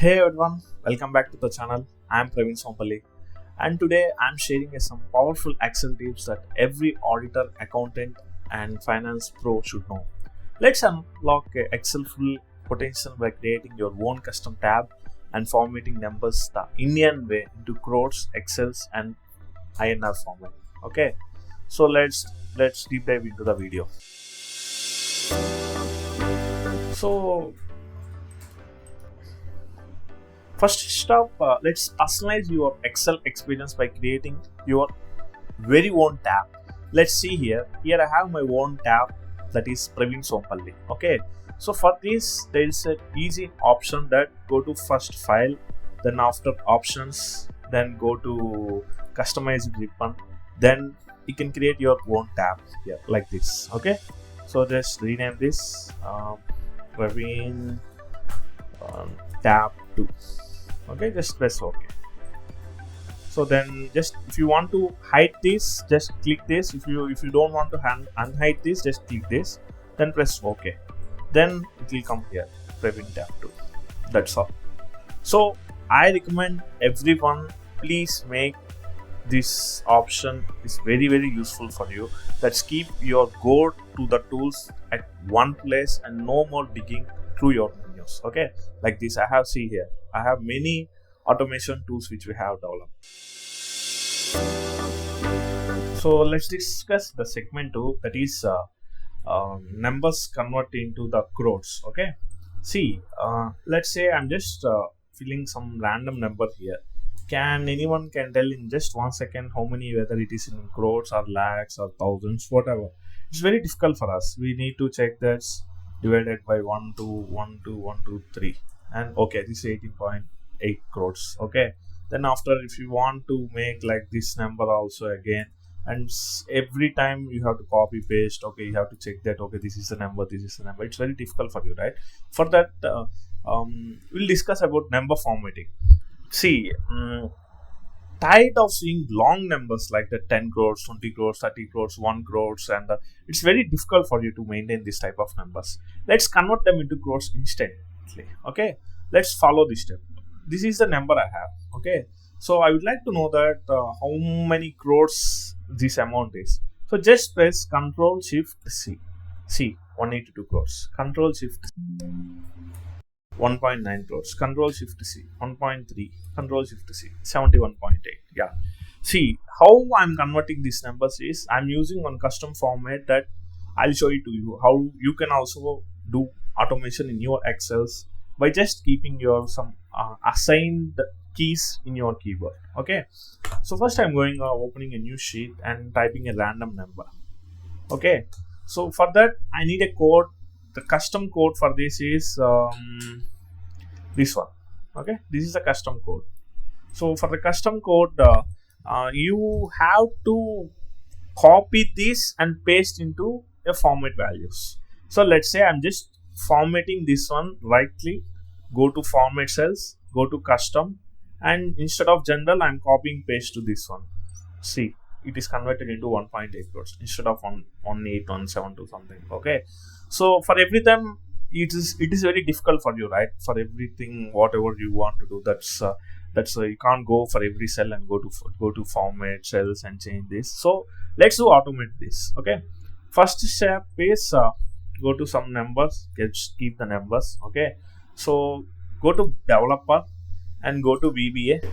Hey everyone, welcome back to the channel. I'm Praveen Sompalli, and today I'm sharing some powerful Excel tips that every auditor, accountant, and finance pro should know. Let's unlock Excel full potential by creating your own custom tab and formatting numbers the Indian way into Crores, Excels, and INR format. Okay, so let's deep dive into the video. So first step, let's personalize your Excel experience by creating your very own tab. Let's see here. Here I have my own tab, that is Praveen Sompalli. Okay, so for this there is an easy option that go to first file, then after options, then go to customize ribbon, then you can create your own tab here like this. Okay, so just rename this Praveen tab 2. Okay, just press OK. So then just if you want to hide this, just click this. If you don't want to unhide this, just click this, then press OK. Then it will come here, Praveen tab 2. That's all. So I recommend everyone, please make this option is very useful for you. Let's keep your go to the tools at one place and no more digging through your menus. Okay, like this I have see here. I have many automation tools which we have developed. So let's discuss the segment 2, that is numbers convert into the crores. Okay, see, let's say I'm just filling some random number here. Can anyone tell in just 1 second how many, whether it is in crores or lakhs or thousands, whatever? It's very difficult for us. We need to check that's divided by 1 2 3, and okay, this is 18.8 crores. Okay, then after if you want to make like this number also again, and every time you have to copy paste. Okay, you have to check that, okay, this is the number, this is the number. It's very difficult for you, right? For that we'll discuss about number formatting. See, tired of seeing long numbers like the 10 crores, 20 crores, 30 crores, 1 crores, and it's very difficult for you to maintain this type of numbers. Let's convert them into crores instantly. Okay, let's follow this step. This is the number I have. Okay, so I would like to know that how many crores this amount is. So just press Control Shift C. See, 182 crores. Control Shift C. 1.9 crores. Control Shift C. 1.3. Control Shift C. 71.8. Yeah. See, how I'm converting these numbers is I'm using one custom format that I'll show it to you. How you can also do automation in your Excels by just keeping your some assigned keys in your keyboard. Okay. So first I'm going opening a new sheet and typing a random number. Okay. So for that I need a code. The custom code for this is this one. Okay, this is the custom code. So for the custom code, you have to copy this and paste into a format values. So let's say I'm just formatting this one. Right click, go to format cells, go to custom, and instead of general, I'm copying paste to this one. See, it is converted into 1.8 crores instead of 18172 something. Okay, so for every time it is very difficult for you, right? For everything whatever you want to do, that's you can't go for every cell and go to format cells and change this. So let's do automate this. Okay, first step is go to some numbers, keep the numbers. Okay, so go to developer and go to VBA.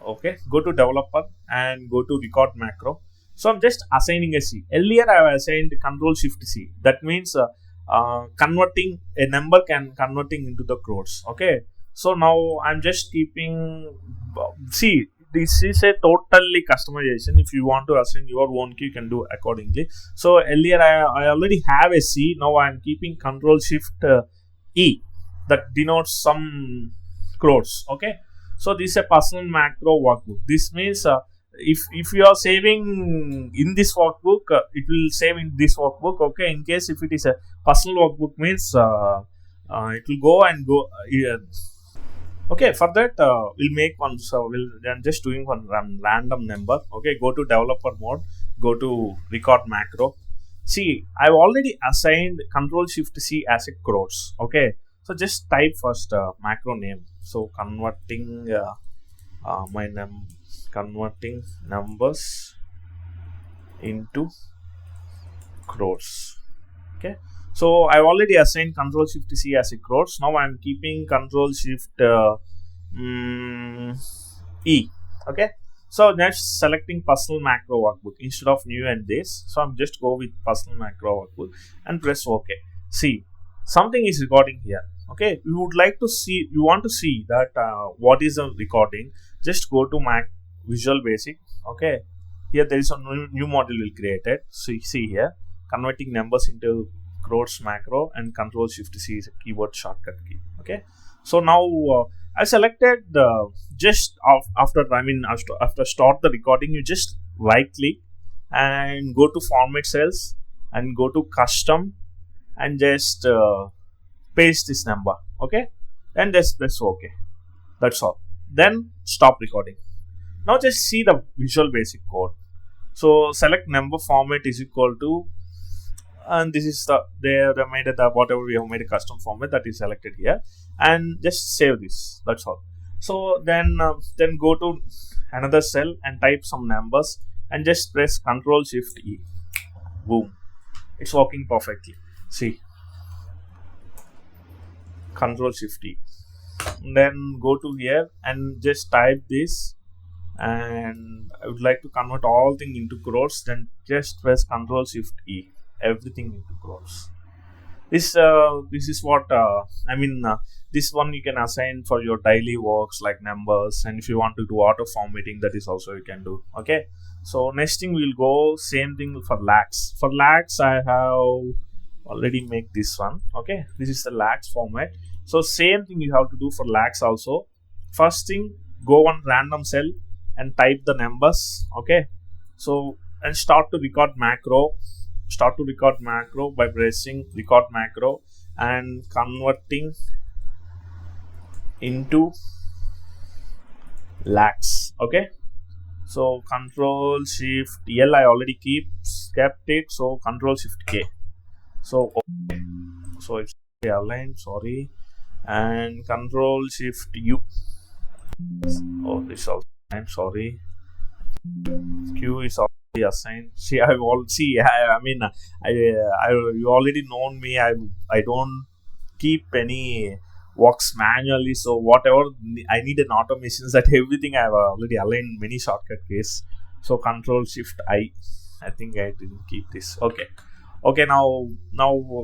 Okay, go to developer and go to record macro. So I'm just assigning a C. Earlier I have assigned Control Shift C. That means converting a number converting into the crores. Okay, so now I'm just keeping. See, this is a totally customization. If you want to assign your own key, you can do accordingly. So earlier I already have a C. Now I'm keeping Control Shift E. That denotes some crores. Okay. So this is a personal macro workbook. This means if you are saving in this workbook, it will save in this workbook. Okay. In case if it is a personal workbook, means it will go and go. Okay. For that, we'll make one. So I'm just doing one random number. Okay. Go to developer mode. Go to record macro. See, I've already assigned Control Shift C as a crores. Okay. So just type first macro name. So converting converting numbers into crores. Okay, so I've already assigned Control Shift C as a crores. Now I'm keeping Control Shift E. Okay, so next selecting personal macro workbook instead of new and this. So I'm just go with personal macro workbook and press OK. See, something is recording here. Okay, you would like to see, you want to see that what is the recording. Just go to Mac Visual Basic. Okay, here there is a new module will created. So you see here converting numbers into Crores macro and Control Shift C is a keyboard shortcut key. Okay, so now I selected just after start the recording, you just right click and go to format cells and go to custom and just paste this number. Okay, and just press OK. That's all. Then stop recording. Now just see the Visual Basic code. So select number format is equal to, and this is they made the whatever we have made a custom format that is selected here, and just save this. That's all. So then go to another cell and type some numbers and just press Control Shift E. Boom, it's working perfectly. See, Control Shift E. Then go to here and just type this, and I would like to convert all things into crores. Then just press Control Shift E. Everything into crores. This is what this one you can assign for your daily works like numbers, and if you want to do auto formatting, that is also you can do. Okay, so next thing we'll go same thing for lakhs. For lakhs I have already make this one. Okay, this is the lakhs format. So same thing you have to do for lakhs also. First thing, go on random cell and type the numbers. Okay, so and start to record macro by pressing record macro and converting into lakhs. Okay, so Control Shift L I already kept it, so Control Shift K. So okay, so it's aligned, sorry, and Control Shift U. Oh, this also, I'm sorry, Q is already assigned. See, you already known me. I don't keep any works manually. So whatever I need an automation, that everything I have already aligned many shortcut keys. So Control Shift I think I didn't keep this. Okay. Now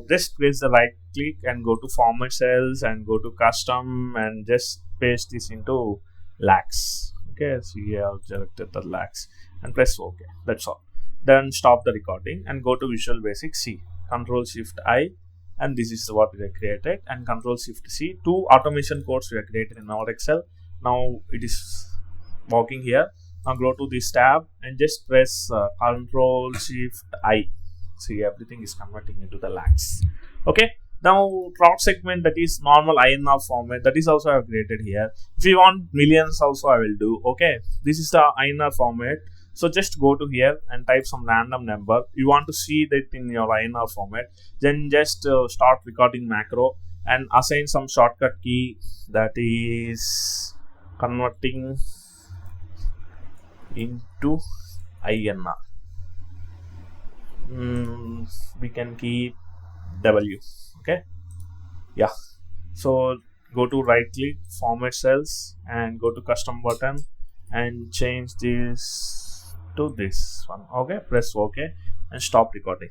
just press the right click and go to format cells and go to custom and just paste this into lakhs. Okay, so here I've selected the lakhs and press OK. That's all. Then stop the recording and go to Visual Basic. C, Control Shift I, and this is what we have created, and Control Shift C. Two automation codes we have created in our Excel. Now it is working here. Now go to this tab and just press Control Shift I. See, everything is converting into the lakhs. Okay. Now crowd segment, that is normal INR format, that is also I have created here. If you want millions also I will do. Okay, this is the INR format. So just go to here and type some random number. You want to see that in your INR format. Then just start recording macro and assign some shortcut key, that is converting into INR. We can keep W. Okay, yeah, so go to right click format cells and go to custom button and change this to this one. Okay, press OK and stop recording.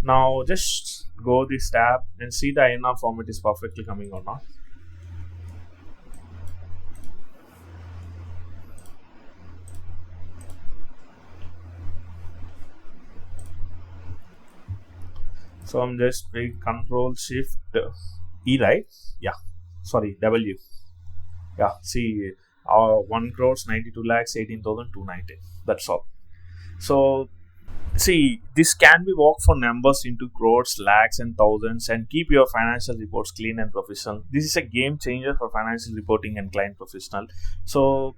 Now just go this tab and see the INR format is perfectly coming or not. So I'm just doing Control Shift E, right? Yeah, sorry, W. Yeah, see, 1 crores 92 lakhs 18,290. That's all. So see, this can be worked for numbers into crores, lakhs, and thousands, and keep your financial reports clean and professional. This is a game changer for financial reporting and client professional. So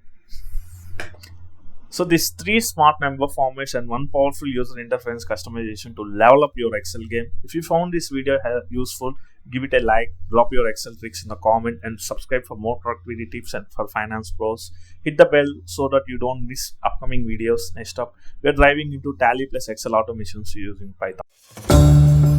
these 3 smart number formats and 1 powerful user interface customization to level up your Excel game. If you found this video useful, give it a like, drop your Excel tricks in the comment, and subscribe for more productivity tips and for finance pros. Hit the bell so that you don't miss upcoming videos. Next up, we are driving into Tally plus Excel automations using Python.